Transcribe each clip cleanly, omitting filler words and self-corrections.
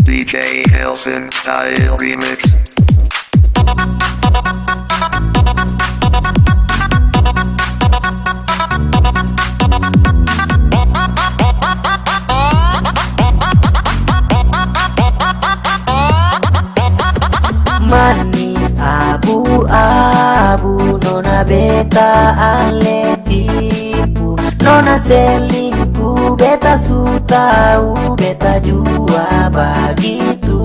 DJ Kelvin Style Remix. Manis abu-abu, nona beta ale tipu, nona selingkuh, beta su tahu, beta jua begitu.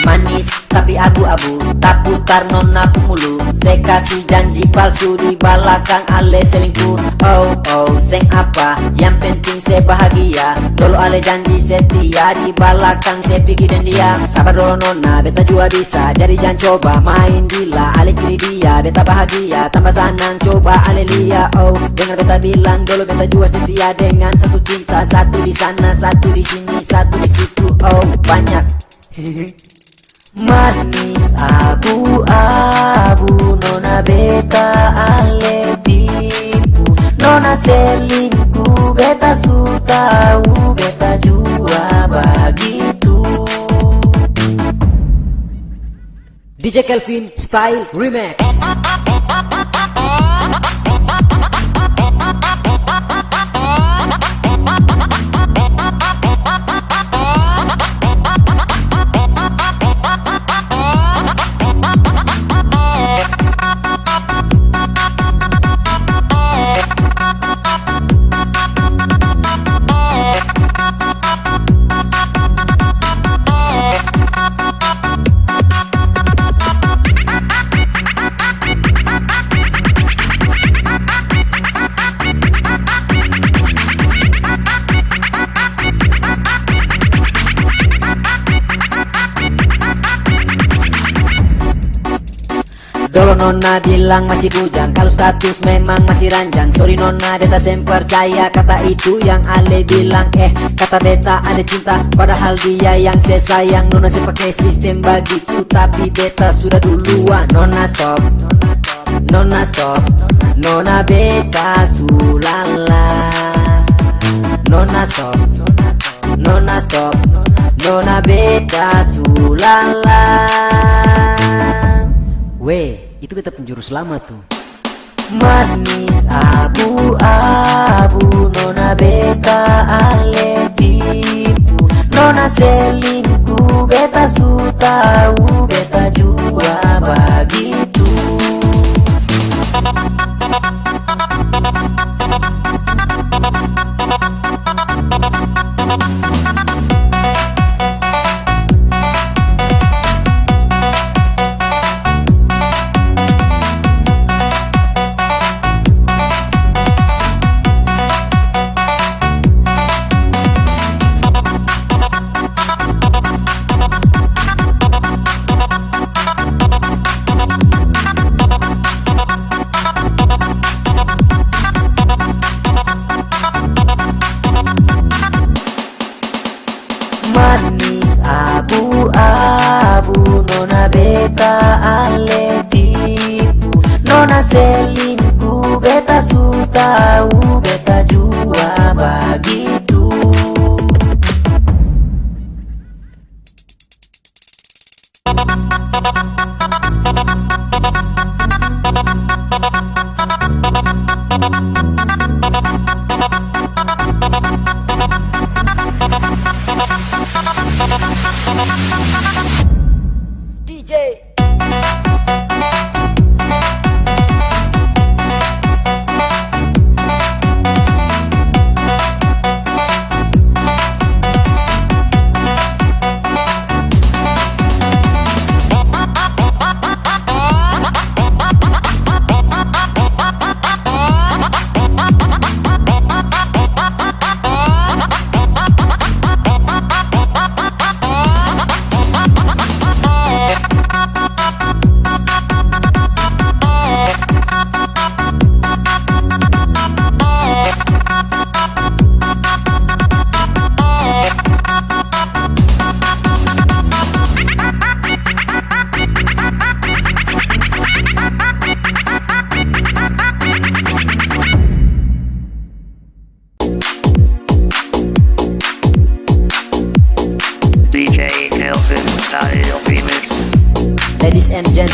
Manis tapi abu-abu, tak putar nona mulu. Saya kasih janji palsu di belakang ale selingkuh. Oh oh, seng apa, yang penting saya bahagia. Dulu ale janji setia, di belakang saya pikirin dia. Sabar dulu nona, beta juga bisa. Jadi jangan coba main gila, ale pilih dia. Beta bahagia, tambah senang, coba ale lihat. Oh, dengar beta bilang, dulu beta juga setia. Dengan satu cinta, satu di sana, satu di sini, satu di situ. Oh, banyak. Manis abu-abu, nona beta ale tipu, nona selingkuh, beta su tahu, beta jua begitu. DJ Kelvin Style Remix. Dulu nona bilang masih bujang, kalau status memang masih ranjang. Sorry nona, beta sem percaya kata itu yang ale bilang. Kata beta ada cinta, padahal dia yang saya sayang. Nona saya pakai sistem begitu, tapi beta sudah duluan. Nona stop, nona stop, nona beta sulala. Nona stop, nona stop, nona beta sulala. Weh, itu beta penjuru selamat tuh. Manis abu-abu, nona beta ale tipu, nona selingkuh, beta su tahu, beta jua begitu.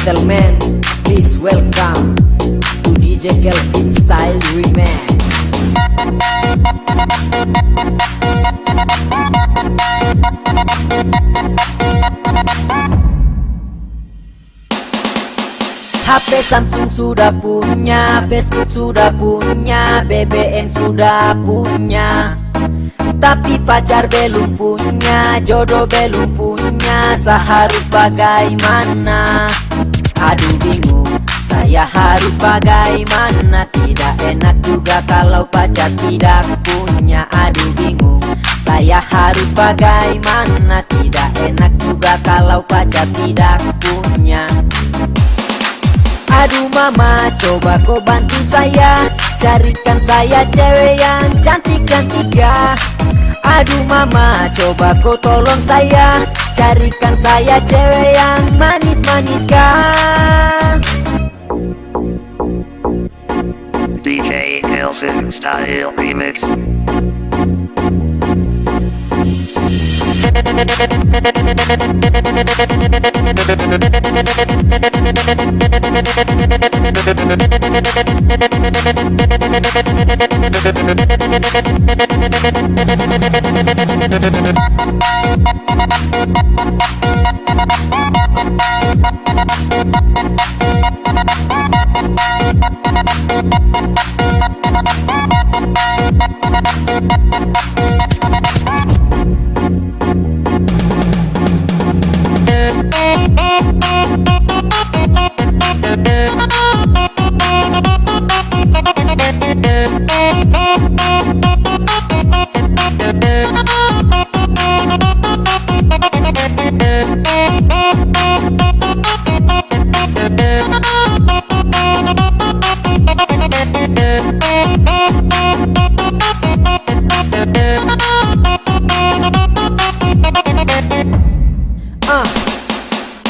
gentlemen, please welcome to DJ Kelvin Style Remix. HP Samsung sudah punya, Facebook sudah punya, BBM sudah punya, tapi pacar belum punya, jodoh belum punya, seharus bagaimana? Aduh bingung, saya harus bagaimana? Tidak enak juga kalau pacar tidak punya. Aduh bingung, saya harus bagaimana? Tidak enak juga kalau pacar tidak punya. Aduh mama, coba kau bantu saya, carikan saya cewek yang cantik-cantik ya. Aduh mama, coba kau tolong saya, carikan saya cewek yang manis-manis kah. DJ Kelvin Style Remix.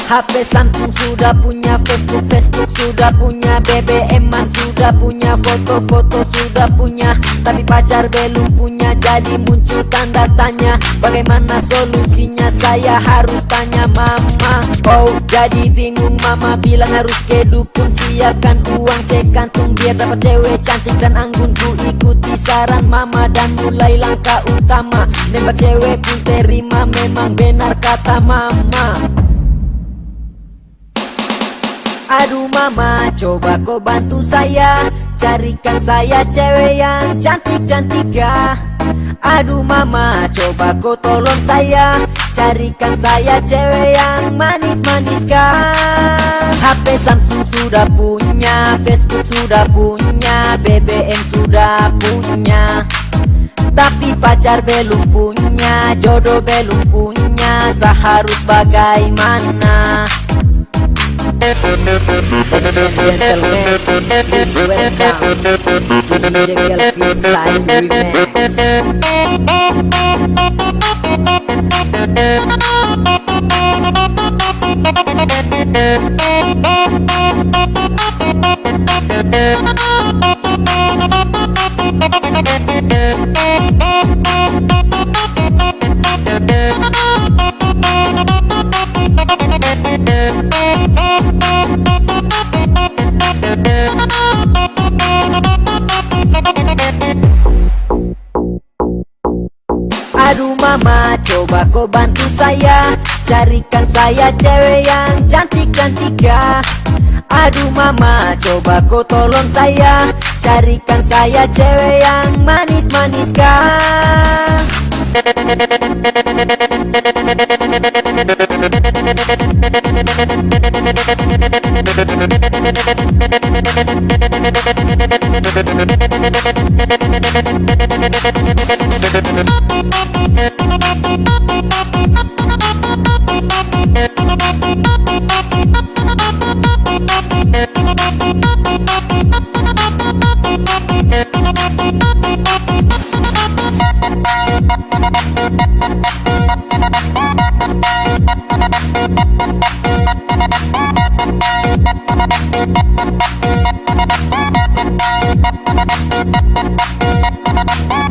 HP Samsung sudah punya, Facebook sudah punya, BBM-an sudah punya, foto-foto sudah punya, tapi pacar belum punya. Jadi muncul tanda tanya, bagaimana solusinya? Saya harus tanya mama. Oh jadi bingung mama, bilang harus ke dukun, siapkan uang sekantung biar dapat cewek cantik dan anggun. Ku ikuti saran mama dan mulai langkah utama, nembak cewek pun terima, memang benar kata mama. Aduh mama, coba kau bantu saya, carikan saya cewek yang cantik-cantik ya. Aduh mama, coba kau tolong saya, carikan saya cewek yang manis-manis kah. HP Samsung sudah punya, Facebook sudah punya, BBM sudah punya, tapi pacar belum punya, jodoh belum punya, seharus bagaimana? Ladies and gentlemen, please welcome to DJ Kelvin Style Remix. Aduh mama, coba kau bantu saya, carikan saya cewek yang cantik-cantik ya. Aduh mama, coba kau tolong saya, carikan saya cewek yang manis-manis kah.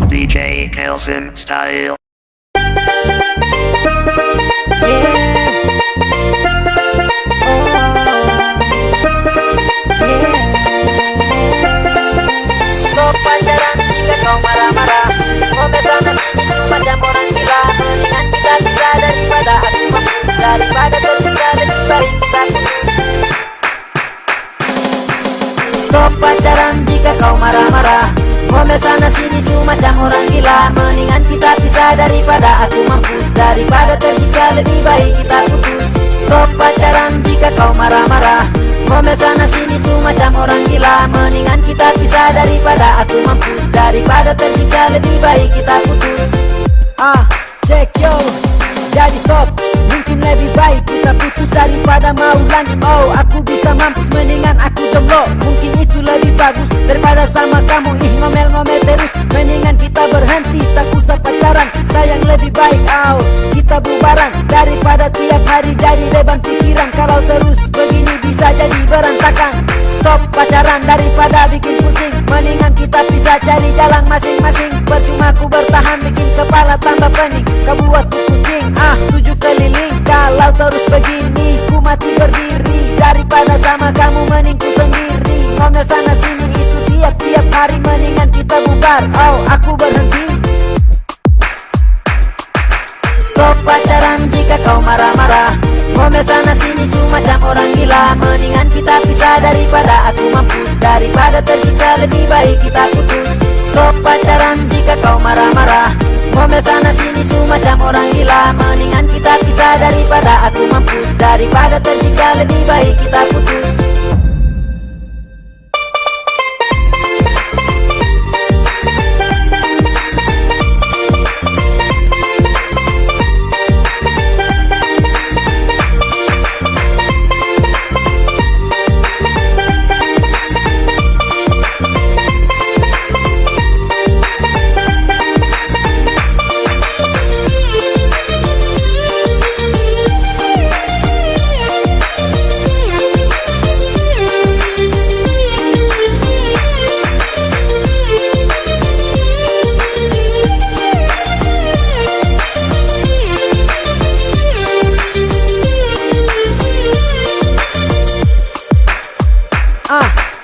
DJ Kelvin Style. Yeah. Oh. pacaran jika kau marah-marah. Ngomel sana sini semacam orang gila. Mendingan kita pisah daripada aku mampus. Daripada tersiksa lebih baik kita putus. Stop pacaran jika kau marah-marah. Ngomel sana sini semacam orang gila. Mendingan kita pisah daripada aku mampus. Daripada tersiksa lebih baik kita putus. Check yo. Jadi stop, mungkin lebih baik kita putus daripada mau lanjut. Oh, aku bisa mampus, mendingan aku jomblo. Mungkin itu lebih bagus daripada sama kamu. Ngomel-ngomel terus, mendingan kita berhenti. Tak usah pacaran, sayang lebih baik. Oh, kita bubaran daripada tiap hari jadi beban pikiran. Kalau terus begini bisa jadi berantakan. Stop pacaran daripada bikin pusing. Mendingan kita bisa cari jalan masing-masing. Percuma ku bertahan bikin kepala tambah pening. Kau buat ku pusing, 7 keliling. Kalau terus begini ku mati berdiri. Daripada sama kamu mending ku sendiri. Ngomel sana sini itu tiap-tiap hari. Mendingan kita bubar, oh aku berhenti. Stop pacaran jika kau marah-marah. Ngomel sana sini semacam orang gila. Mendingan kita pisah daripada aku mampus. Daripada tersiksa lebih baik kita putus. Stop pacaran jika kau marah-marah. Ngomel sana sini semacam orang gila. Mendingan kita pisah daripada aku mampus. Daripada tersiksa lebih baik kita putus.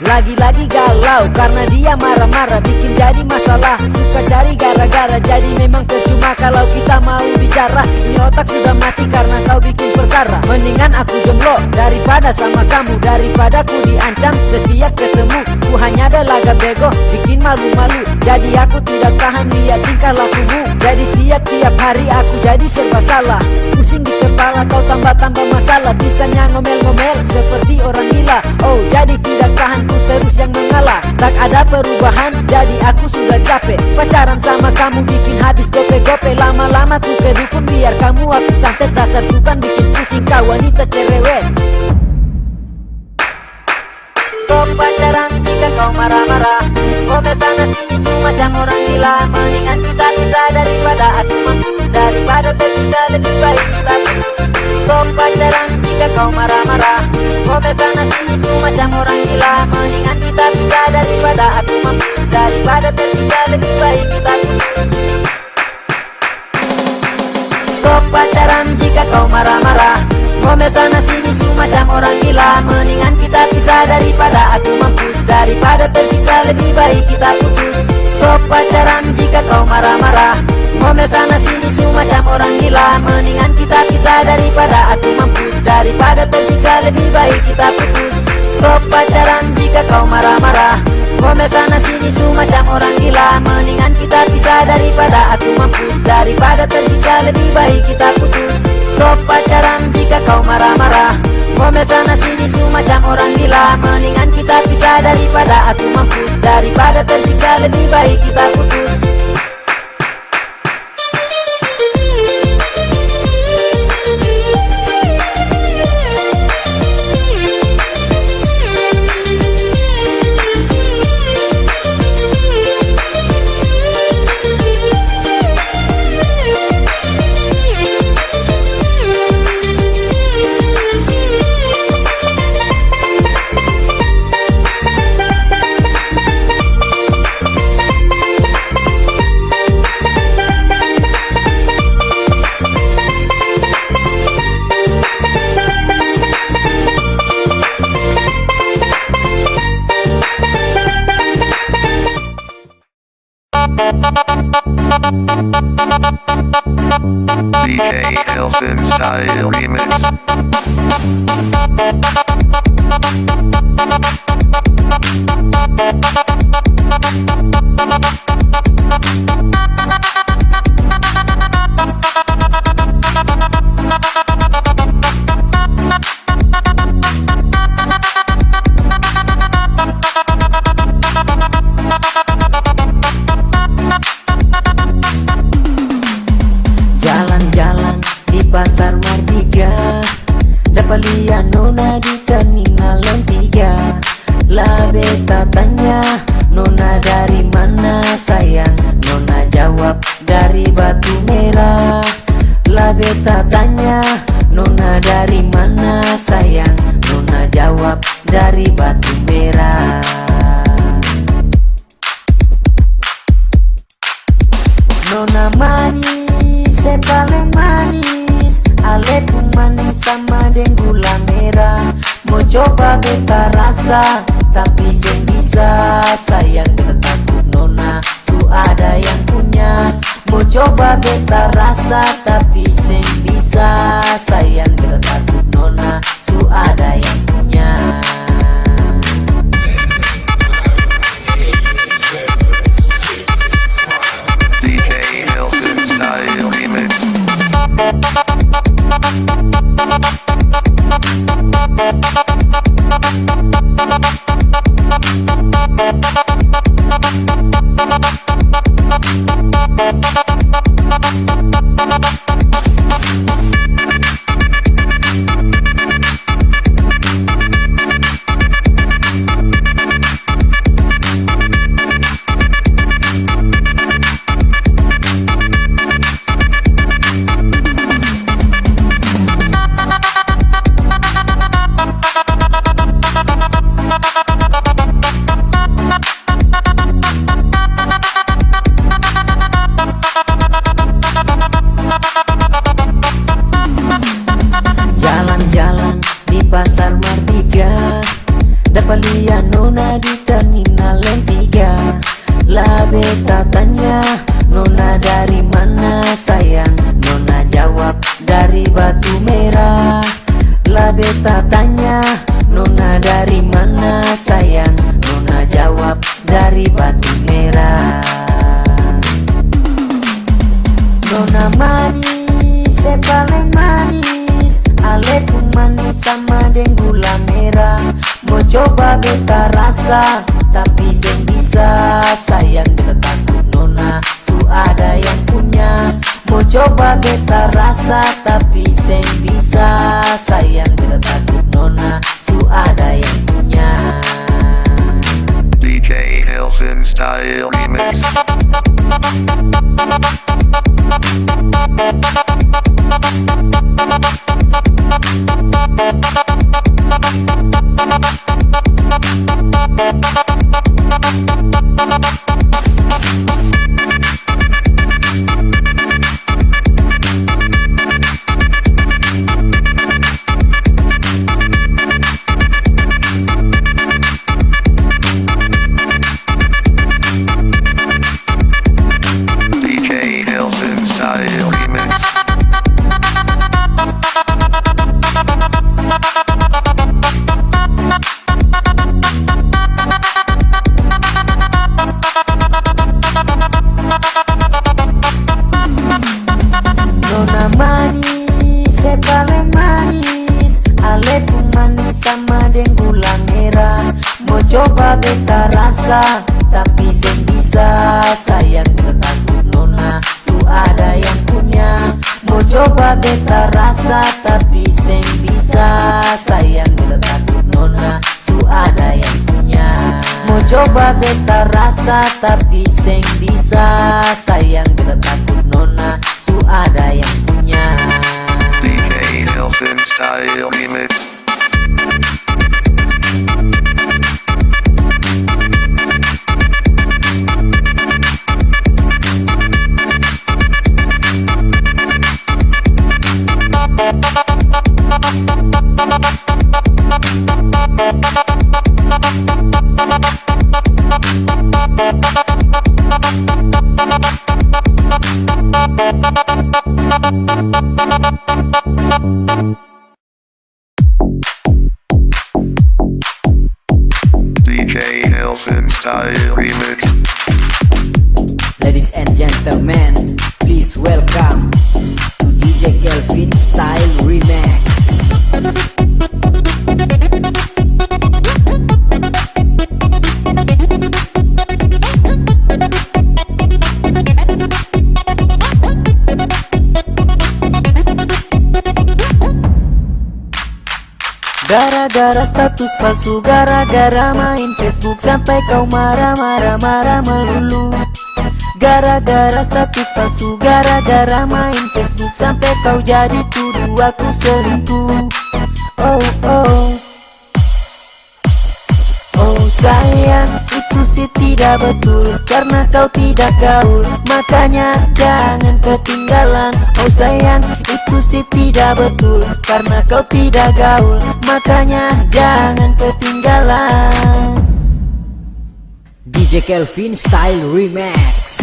Lagi-lagi galau karena dia marah-marah, bikin jadi masalah. Suka cari gara-gara, jadi memang percuma kalau kita mau bicara. Ini otak sudah mati karena kau bikin perkara. Mendingan aku jomblo daripada sama kamu. Daripada ku diancam setiap ketemu. Ku hanya belaga bego, bikin malu-malu. Jadi aku tidak tahan lihat tingkah lakumu. Jadi tiap-tiap hari aku jadi serba salah. Pusing di kepala kau tambah-tambah masalah. Bisanya ngomel-ngomel seperti orang gila. Oh jadi tidak tahan ku terus yang mengalah. Tak ada perubahan, jadi aku sudah capek. Pacaran sama kamu bikin habis gope-gope. Lama-lama ku kedukun biar kamu aku santet. Dasar tukan bikin pusing kau wanita cerewet. Stop pacaran jika kau marah-marah. Ngomel sana sini macam orang gila. Mendingan kita pisah daripada aku mampus. Daripada tersiksa lebih baik kita putus. Stop pacaran jika kau marah-marah. Ngomel sana sini macam orang gila. Mendingan kita pisah daripada aku mampus. Daripada tersiksa lebih baik kita putus. Stop pacaran jika kau marah-marah. Ngomel sana sini semacam orang gila. Mendingan kita pisah daripada aku mampus. Daripada tersiksa lebih baik kita putus. Stop pacaran jika kau marah-marah. Ngomel sana sini semacam orang gila. Mendingan kita pisah daripada aku mampus. Daripada tersiksa lebih baik kita putus. Stop pacaran jika kau marah-marah. Ngomel sana sini semacam orang gila. Mendingan kita pisah daripada aku mampus. Daripada tersiksa lebih baik kita putus. Stop pacaran jika kau marah-marah. Ngomel sana sini semacam orang gila. Mendingan kita pisah daripada aku mampus. Daripada tersiksa lebih baik kita putus. DJ Elfin Style Remix. Jalan-jalan di pasar Mardika, dapat lihat nona di terminal Lentiga. La beta tanya, nona dari mana sayang? Nona jawab dari Batu Merah. La beta tanya, nona dari mana sayang? Nona jawab dari Batu Merah. Nona manis, paling manis, ale pun manis sama dengan gula merah. Mau coba beta rasa, tapi sen bisa sayang beta takut nona su ada yang punya. Mau coba beta rasa, tapi sen bisa sayang beta takut nona su ada yang punya. DJ Elfin Style Remix. Jalan-jalan di pasar Mardika, dapat lihat nona di terminal Lentiga. La beta tanya, nona dari mana sayang? Nona jawab dari Batu Merah. La beta tanya, nona dari mana sayang? Nona jawab dari Batu Merah. Nona manis, paling manis, ale pun manis sama dengan gula merah. Mau coba beta rasa, tapi sen bisa sayang beta takut nona su ada yang punya. Mau coba beta rasa, tapi sen bisa sayang beta takut nona su ada yang punya. DJ Elfin Style Remix. DJ Elfin Style Remix. Nona manis, paling manis, ale pun manis sama dengan gula merah. Mau coba beta rasa, tapi sen bisa sayang beta takut nona su ada yang punya. Mau coba beta rasa, tapi sen bisa sayang beta takut nona su ada yang punya. Mau coba beta rasa, tapi sen bisa sayang beta takut nona su ada yang punya. DJ Elfin Style Remix. DJ Elfin Style Remix. Ladies and gentlemen, please welcome to DJ Kelvin Style Remix. Gara-gara status palsu, gara-gara main Facebook sampai kau marah-marah melulu. Gara-gara status palsu, gara-gara main Facebook sampai kau jadi tuduh aku selingkuh. Oh oh, oh sayang, itu sih tidak betul karena kau tidak gaul, makanya jangan ketinggalan. Oh sayang, itu sih tidak betul karena kau tidak gaul, makanya jangan ketinggalan. DJ Kelvin Style Remix.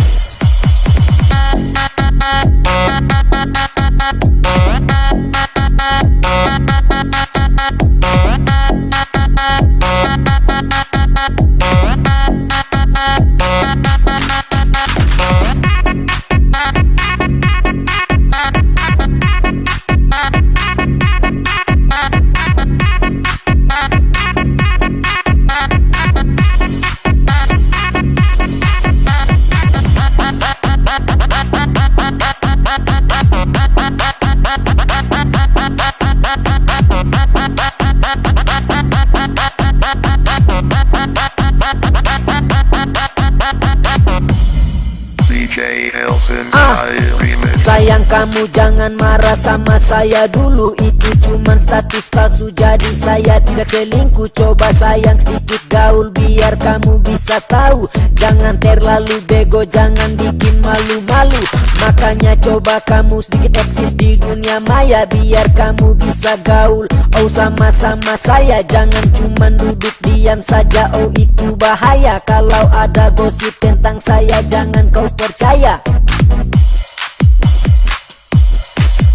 DJ Elfin Style Remix. Sayang kamu jangan marah sama saya dulu, itu cuman status palsu jadi saya tidak selingkuh. Coba sayang sedikit gaul biar kamu bisa tahu, jangan terlalu bego, jangan bikin malu-malu. Makanya coba kamu sedikit eksis di dunia maya biar kamu bisa gaul. Oh sama-sama saya, jangan cuman duduk diam saja. Oh itu bahaya, kalau ada gosip tentang saya jangan kau percaya.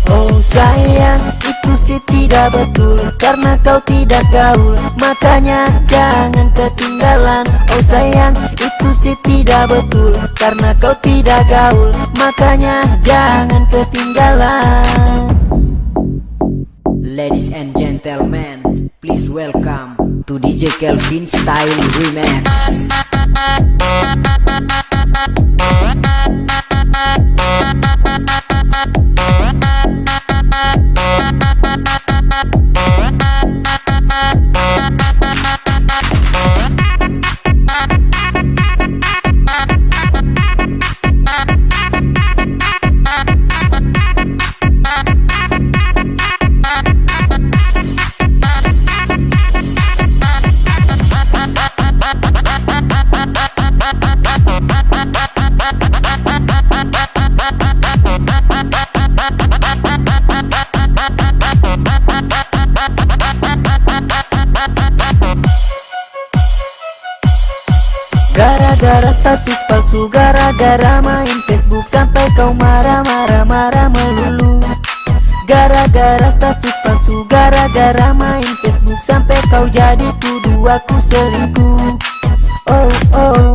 Oh sayang, itu sih tidak betul karena kau tidak gaul, makanya jangan ketinggalan. Oh sayang, itu sih tidak betul karena kau tidak gaul, makanya jangan ketinggalan. Ladies and gentlemen, please welcome to DJ Kelvin Style Remix. Gara-gara status palsu, gara-gara main Facebook sampai kau marah-marah melulu. Gara-gara status palsu, gara-gara main Facebook sampai kau jadi tuduh aku selingkuh. Oh oh,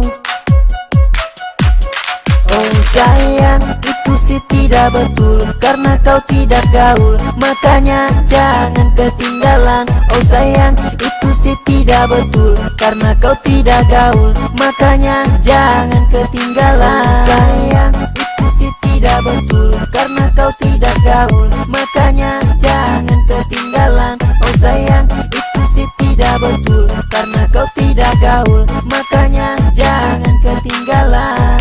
oh sayang, itu sih tidak betul karena kau tidak gaul, makanya jangan ketinggalan. Oh sayang, itu sih tidak betul karena kau tidak gaul, makanya jangan ketinggalan. Oh sayang, itu sih tidak betul karena kau tidak gaul, makanya jangan ketinggalan. Oh sayang, itu sih tidak betul karena kau tidak gaul, makanya jangan ketinggalan.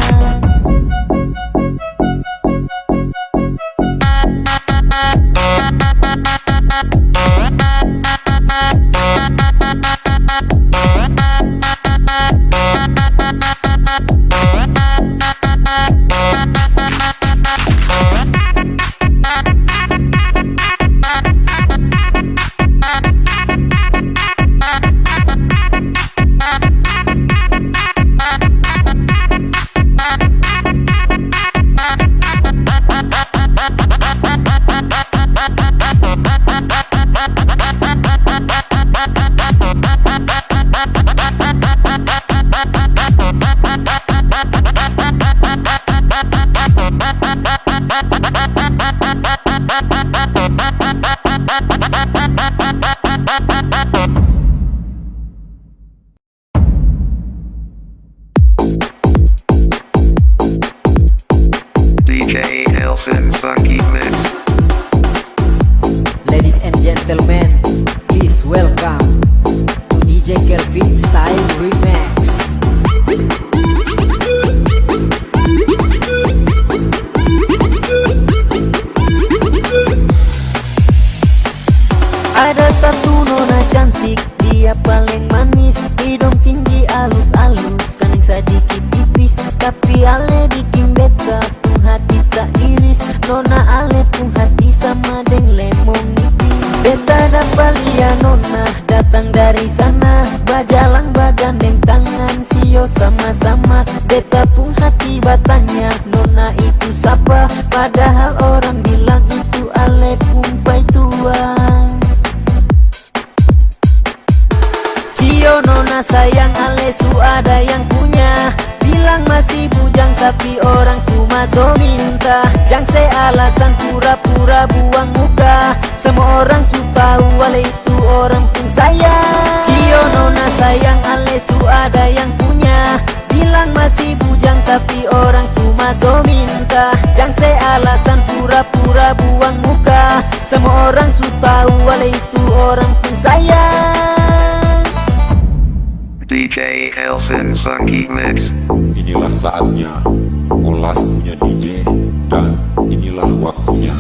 DJ Elfin Funky Mix. Ladies and gentlemen, please welcome to DJ Kelvin Style Remix. Ada satu nona cantik, dia paling manis, hidung tinggi alus-alus, kaning sedikit tipis, tapi ale bikin beta pun hati tak iris. Nona ale pun hati sama deng lemon nipis. Beta dapat lihat nona datang dari sana, bajalang bagandeng tangan, sio sama-sama. Beta pun hati batanya, nona itu siapa? Padahal orang bilang itu ale pumpai tua. Sio nona sayang ale su ada yang punya, bilang masih bujang tapi orang cuma so minta. Jang se alasan pura-pura buang muka, semua orang su tahu ale itu orang pun sayang. Sio nona sayang ale su ada yang punya, bilang masih bujang tapi orang cuma so minta. Jang se alasan pura-pura buang muka, semua orang su tahu ale itu orang pun sayang. DJ Elfin Funky Mix. Inilah saatnya Olas punya DJ, dan inilah waktunya.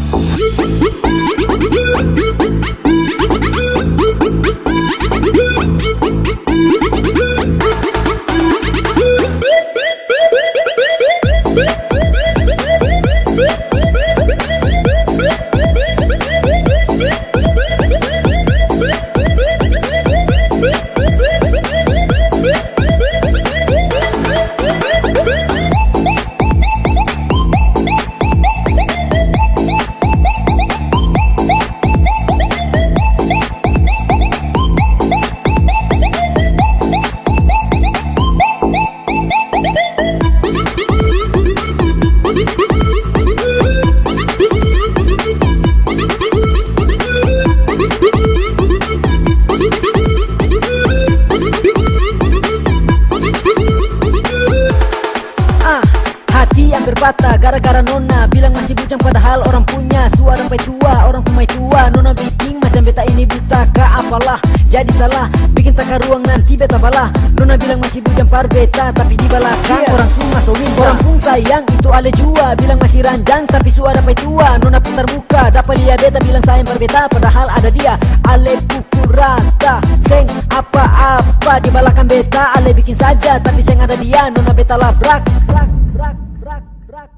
Berpatah gara-gara nona bilang masih bujang padahal orang punya. Suara pai tua, orang pumai tua. Nona bikin macam beta ini buta ka apalah, jadi salah bikin taka ruang nanti beta balah. Nona bilang masih bujang par beta tapi di belakang orang semua so minta. Orang pun sayang itu ale jua, bilang masih ranjang tapi suara pai tua. Nona putar muka dapat lihat beta bilang sayang par beta padahal ada dia. Ale pukul rata seng apa-apa di belakang beta, ale bikin saja tapi seng ada dia. Nona beta labrak rak rak rak rak.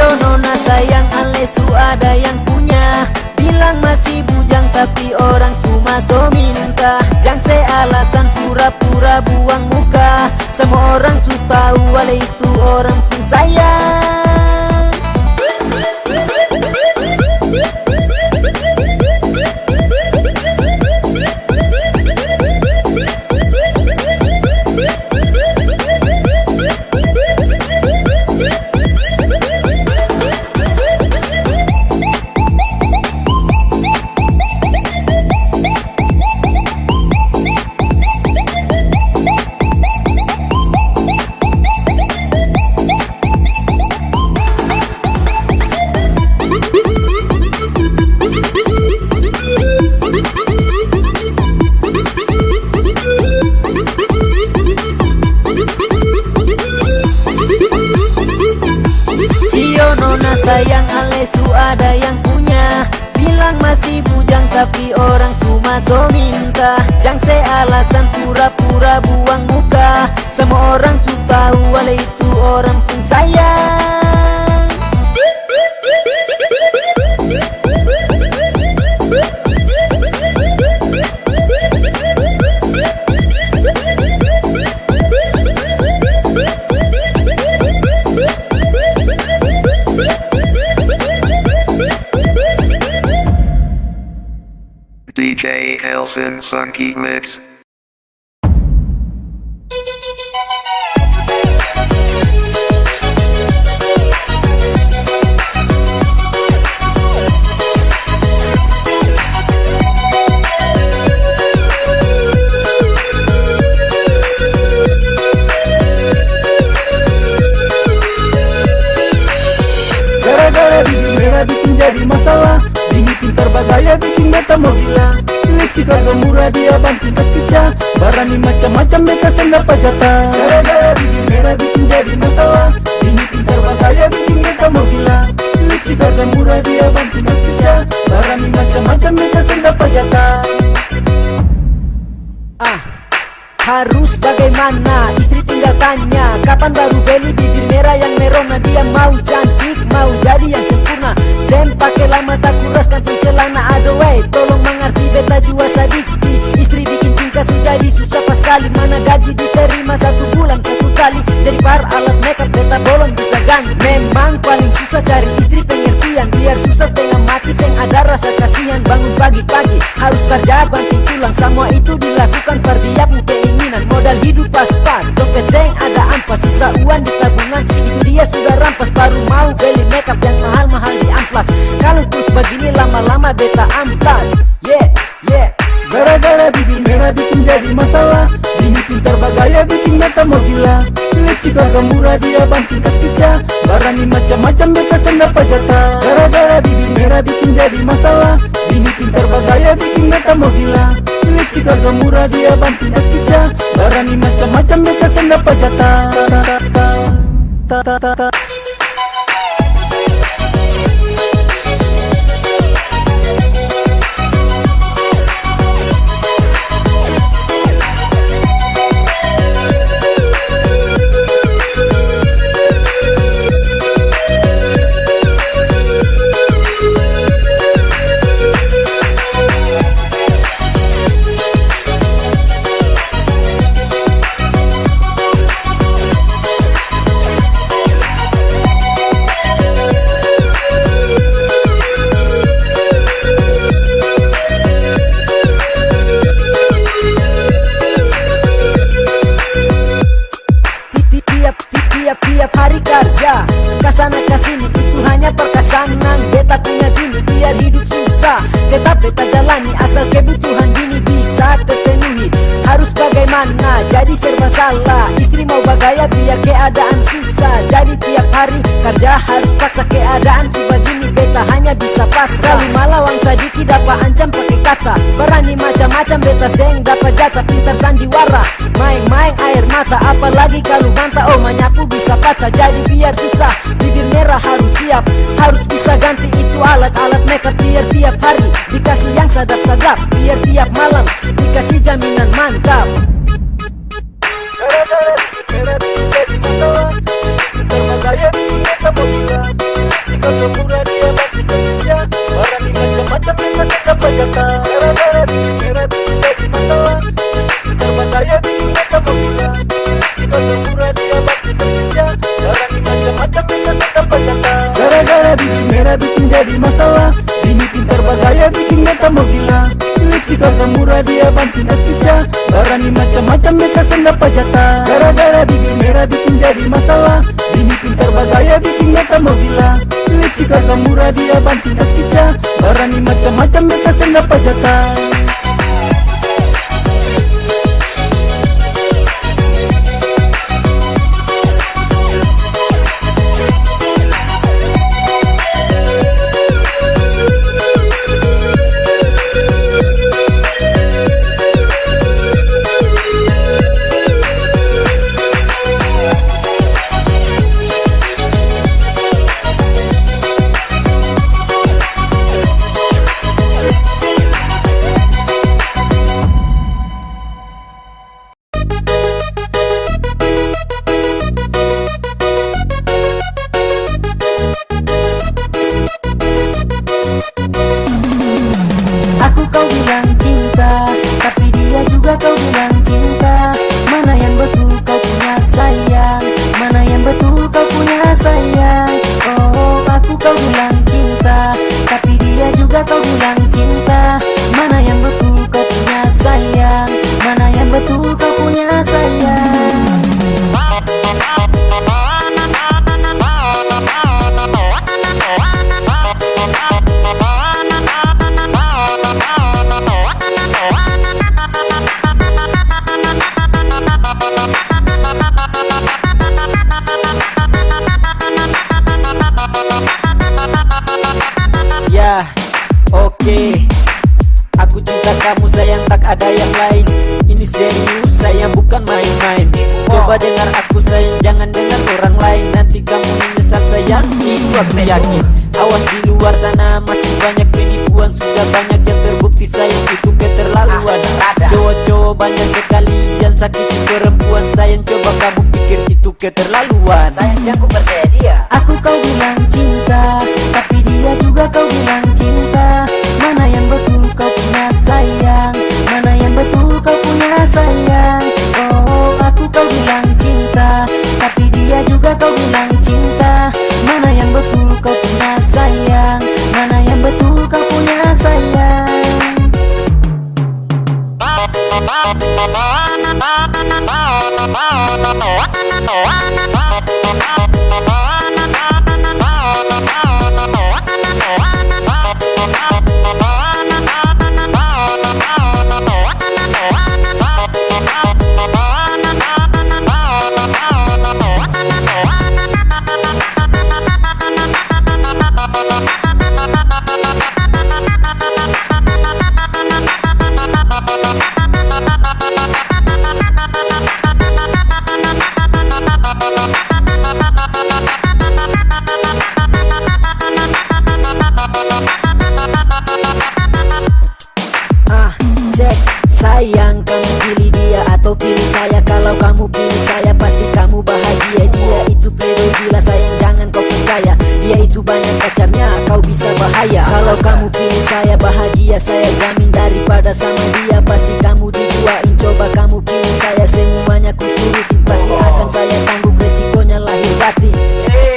Nona sayang ale su ada yang punya, bilang masih bujang tapi orang cuma so minta. Jang se alasan pura-pura buang muka, semua orang su tahu ale itu orang pun sayang. Nona sayang ale su ada yang punya, bilang masih bujang tapi orang cuma so minta. Jang se alasan pura-pura Semua orang sudah tahu Ale itu orang pun sayang. DJ Kelvin Funky Mix. Gara-gara bibi merah bikin jadi masalah. Bini pintar bagaya bikin beta mau gila. Lipsi harga murah dia banting kas pecah. Barani macam-macam beta sendapa jatah. Gara-gara bibi merah bikin jadi masalah. Bini pintar bagaya bikin beta mau gila. Lipsi harga murah dia banting kas pecah. Barani macam-macam beta sendapa jatah. Harus bagaimana? Istri tinggal tanya, kapan baru beli bibir merah yang merona? Dia mau cantik, mau jadi yang sempurna. Sem pakai lama tak kuras kantong celana. Aduh wey, tolong mengerti beta jua sadiki. Istri bikin tingkah jadi susah pas kali. Mana gaji diterima 1 bulan 1 kali. Jadi par alat makeup beta bolong bisa ganti. Memang paling susah cari istri pengertian. Biar susah setengah mati, seng ada rasa kasihan. Bangun pagi-pagi, harus kerja banting tulang. Semua itu dilakukan par dia keinginan. Modal hidup pas-pas, dompet seng ada ampas. Sisa uang di tabungan, itu dia sudah rampas. Baru mau beli makeup yang mahal-mahal di amplas. Kalau terus begini lama-lama beta amplas. Yeah, yeah. Gara-gara bibir merah bikin jadi masalah. Bini pintar bagaya bikin beta mau gila. Lipsi harga murah dia banting kas pecah. Barani macam-macam beta sendapa jatah. Gara-gara bibir merah bikin jadi masalah. Bini pintar bagaya bikin beta mau gila. Lipsi harga murah dia banting kas pecah. Barani macam-macam beta sendapa jatah. Tiap hari kerja kasana kasini, itu hanya perkasanan. Beta punya bini biar hidup susah, tetap beta jalani asal kebutuhan bini bisa terpenuhi. Harus bagaimana? Jadi serba salah. Istri mau bagaya biar keadaan susah. Jadi tiap hari kerja harus paksa keadaan. Supaya bini beta hanya bisa pasrah. Kali malah wang sadiki dapat ancam pakai kata. Berani macam-macam beta seng dapat jatah. Pintar sandiwara, main-main air mata. Apalagi kalau bantah, oh menyapu bisa patah. Jadi biar susah, bibir merah harus siap. Harus bisa ganti itu alat-alat makeup. Biar tiap hari dikasih yang sadap-sadap. Biar tiap malam dikasih jaminan mantap. Gara-gara bibir merah bikin jadi masalah. Pintar bagaya bikin beta mau gila. Lipsi harga murah dia banting kas pecah. Barani macam-macam beta sendapa jatah. Gara-gara bibir merah bikin jadi masalah. Pintar bagaya bikin beta mau gila. Lipsi harga murah dia banting kas pecah. Barani macam-macam beta sendapa jatah. Gara-gara bibir merah bikin jadi masalah. Bini pintar bagaya bikin beta mau gila. Lipsi harga murah dia banting kas pecah. Barani macam-macam beta sendapa jatah. Gara-gara bibir merah bikin jadi masalah. Bini pintar bagaya bikin beta mau gila. Lipsi harga murah dia banting kas pecah. Barani macam-macam beta sendapa jatah. bukan main-main. Coba dengar aku sayang, jangan dengar orang lain, nanti kamu menyesal sayang, itu aku yakin. Awas di luar sana masih banyak penipuan, sudah banyak yang terbukti sayang itu keterlaluan. Cowok-cowok banyak sekali yang sakiti perempuan, sayang coba kamu pikir itu keterlaluan. Sayang jangan percaya dia. Aku kau bilang cinta, tapi dia juga kau bilang cinta. Mana yang betul kau punya sayang, mana yang betul kau punya sayang. Oh, aku kau bilang cinta, tapi dia juga kau bilang cinta. Mana yang betul kau punya sayang, mana yang betul kau punya sayang. Sayang, kamu pilih dia atau pilih saya? Kalau kamu pilih saya pasti kamu bahagia. Dia itu playboy gila sayang, jangan kau percaya. Dia itu banyak pacarnya, kau bisa bahaya. Kalau kamu pilih saya bahagia, saya jamin daripada sama dia pasti kamu diduain. Coba kamu pilih saya, semuanya ku turutin, pasti akan saya tanggung resikonya lahir batin.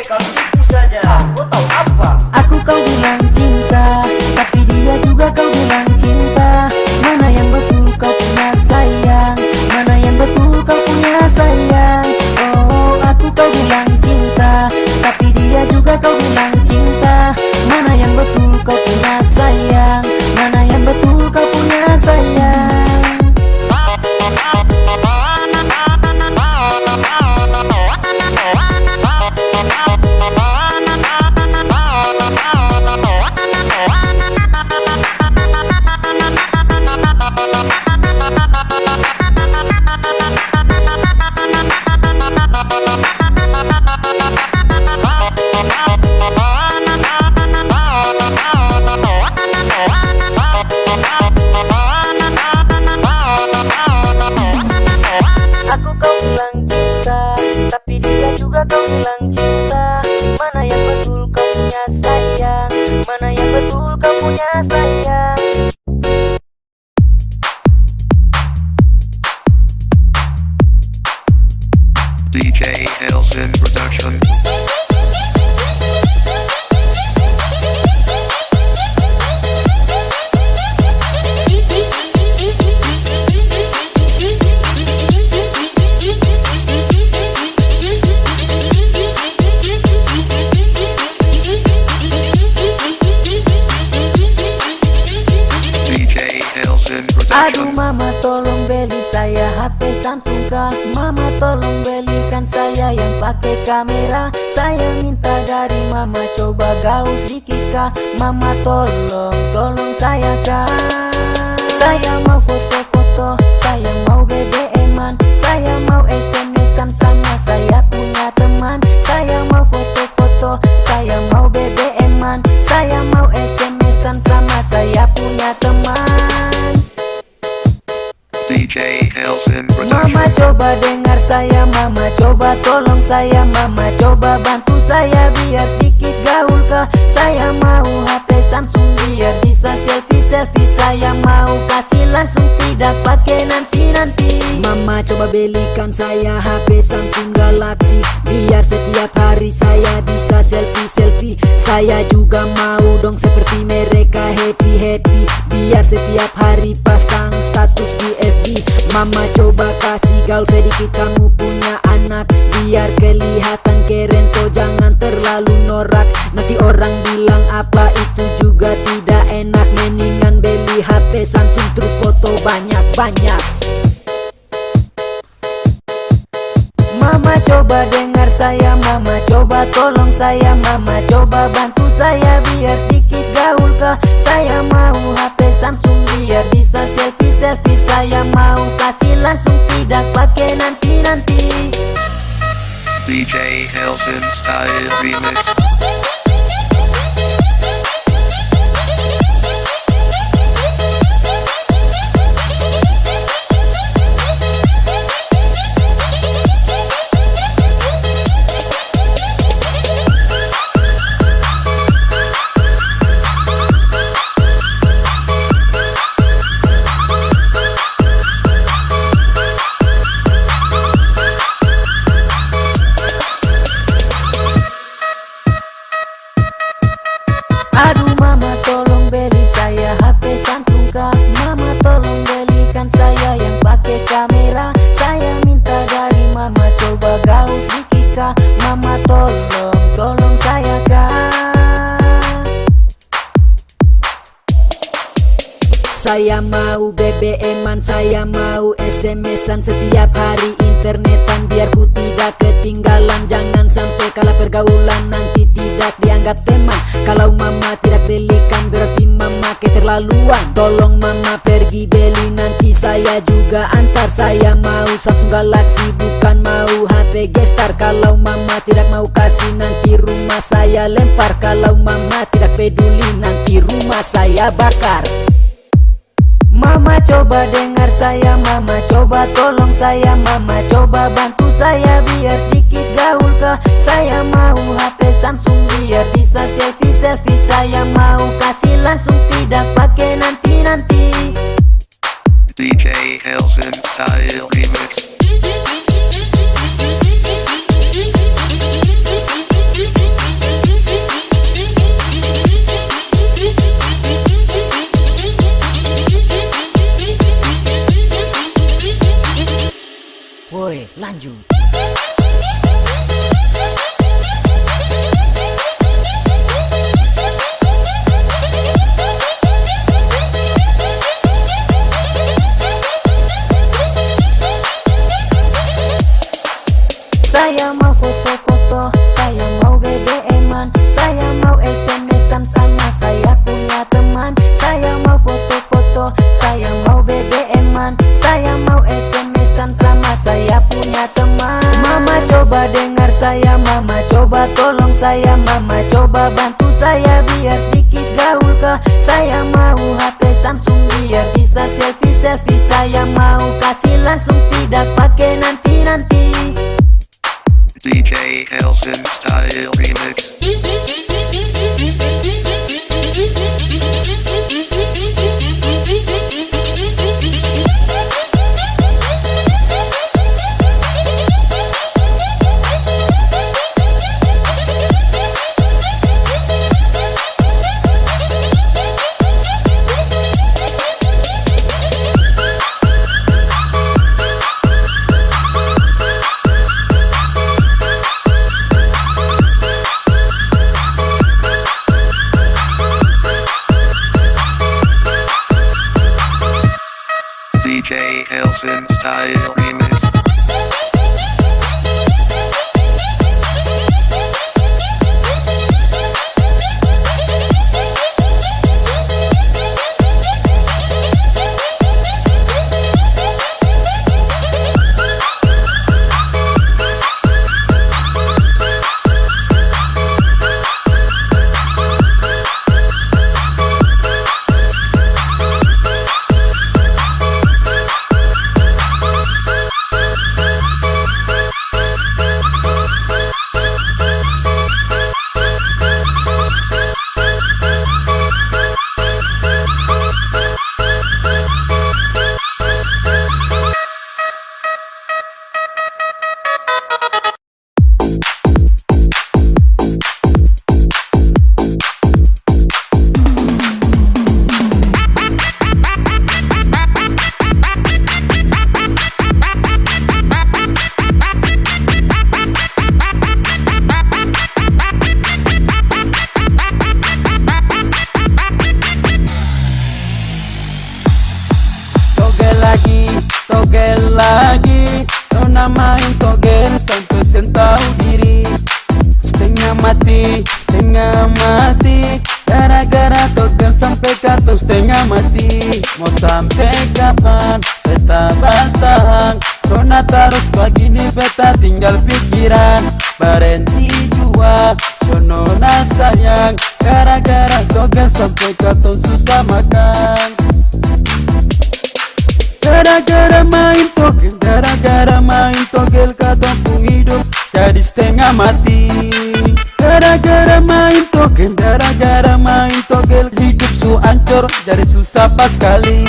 Kamu itu saja. Kau tahu apa? Aku kau bilang cinta, tapi dia juga kau bilang cinta. Mana yang betul kau punya sayang, mana yang betul kau punya sayang. Oh, aku kau bilang cinta, tapi dia juga kau bilang cinta. Mana yang betul kau punya sayang, mana yang betul kau punya sayang. Aku kau bilang cinta, tapi dia juga kau bilang cinta. Mana yang betul kau punya sayang, mana yang betul kau punya sayang. DJ Elson Production. Aduh mama tolong beli saya HP Samsung kah. Mama tolong belikan saya yang pakai kamera. Saya minta dari mama coba gaul sedikit kah. Mama tolong saya kah. Saya mau foto-foto, saya mau BBM-an, saya mau SMS-an sama saya punya teman. Saya mau foto-foto, saya mau BBM-an, saya mau SMS-an sama saya punya teman. DJ Elson Mama Production. coba dengar saya, mama coba tolong saya, mama coba bantu saya biar sedikit gaul kah. Saya mau HP Samsung biar bisa selfie-selfie. Saya mau kasih langsung, tidak pakai nanti-nanti. Mama coba belikan saya HP Samsung Galaxy biar setiap hari saya bisa selfie-selfie. Saya juga mau dong seperti mereka happy-happy, biar setiap hari pasang status di FB. Mama coba kasih gaul sedikit kamu punya anak, biar kelihatan keren toh jangan terlalu norak. Nanti orang bilang apa itu juga tidak enak. Mendingan beli HP Samsung terus foto banyak-banyak. Mama coba dengar saya, mama coba tolong saya, mama coba bantu saya biar sedikit gaul kah. Saya mau HP Samsung biar bisa selfie-selfie. Saya mau kasih langsung, tidak pakai nanti-nanti. DJ Helton Style Remix. Aduh mama tolong beli saya HP Samsung kah. Mama tolong belikan saya yang pakai kamera. Saya minta dari mama coba gaus dikit kah. Mama tolong saya kah. Saya mau BBM-an, saya mau SMS-an setiap hari, internetan biar ku tidak ketinggalan. Jangan sampai kalah pergaulan, nanti tidak dianggap teman. Kalau mama tidak belikan berarti mama keterlaluan. Tolong mama pergi beli, nanti saya juga antar. Saya mau Samsung Galaxy, bukan mau HP Gestar. Kalau mama tidak mau kasih, nanti rumah saya lempar. Kalau mama tidak peduli, nanti rumah saya bakar. Mama coba dengar saya, mama coba tolong saya, mama coba bantu saya biar sedikit gaul kah. Saya mau HP Samsung biar bisa selfie-selfie. Saya mau kasih langsung, tidak pakai nanti-nanti. DJ Helton Style Remix. Woi, lanjut. Saya mau foto-foto, saya mau BBM-an, saya mau SMS-an sama saya punya teman. Saya mau foto-foto, saya mau BBM-an, saya mau SMS-an sama saya punya teman. Mama coba dengar saya, mama coba tolong saya, mama coba bantu saya biar sedikit gaul kah. Saya mau HP Samsung biar bisa selfie-selfie. Saya mau kasih langsung, tidak pakai nanti-nanti. DJ Helton Style Remix. DJ Helton Style Remix. togel lagi. Nona main togel sampai sentau diri. Setengah mati, Gara-gara togel sampai kata setengah mati. Mau sampai kapan beta bertahan? Nona terus begini beta tinggal pikiran. Berhenti jua nona sayang. Gara-gara togel sampai kata susah makan. Gara-gara main togel kata pun hidup jadi setengah mati. Gara-gara main togel hidup su ancur jadi susah pas kali.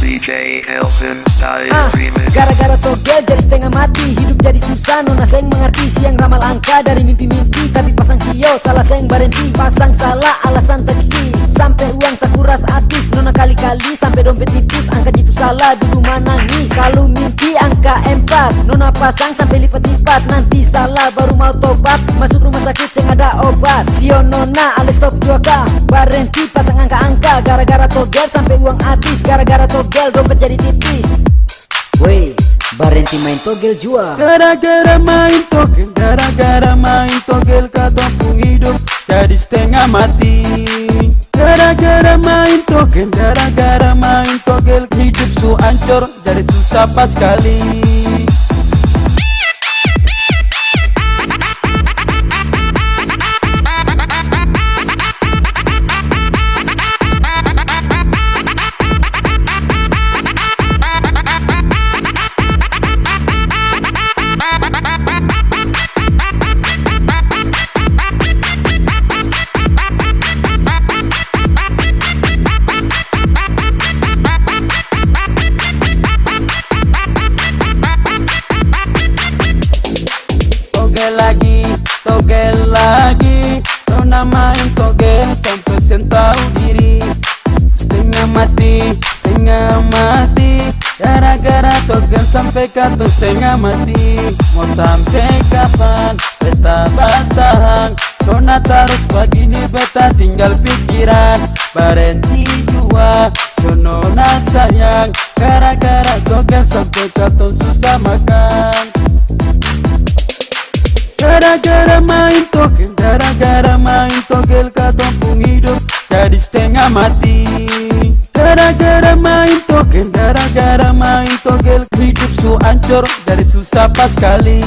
DJ Elvin Style Remix. Gara-gara togel jadi setengah mati, hidup jadi susah. Nona seng mengerti siang ramal angka dari mimpi-mimpi, tapi pasang sio salah seng berhenti. Pasang salah alasan terkikis, sampai uang tak kuras habis. Nona kali-kali sampai dompet tipis, angka jitu salah dulu menangis. Kalau mimpi angka 4, nona pasang sampai lipat-lipat. Nanti salah baru mau tobat, masuk rumah sakit seng ada obat. Sio nona alias stop 2K, berhenti pasang angka-angka. Gara-gara togel sampai uang habis, gara-gara togel dompet jadi tipis. Woi, berhenti main togel jua. Gara-gara main togel kata pun hidup jadi setengah mati. Gara-gara main togel hidup su ancur jadi susah pas kali. Togel lagi, nona main togel sampai sen tahu diri. Setengah mati, gara-gara togel sampai kata setengah mati. Mau sampai kapan beta bertahan? Nona terus begini beta tinggal pikiran. Berhenti jua nona sayang. Gara-gara togel sampai kata susah makan. Gara-gara main togel kata pun hidup jadi setengah mati. Gara-gara main togel hidup su ancur jadi susah pas kali.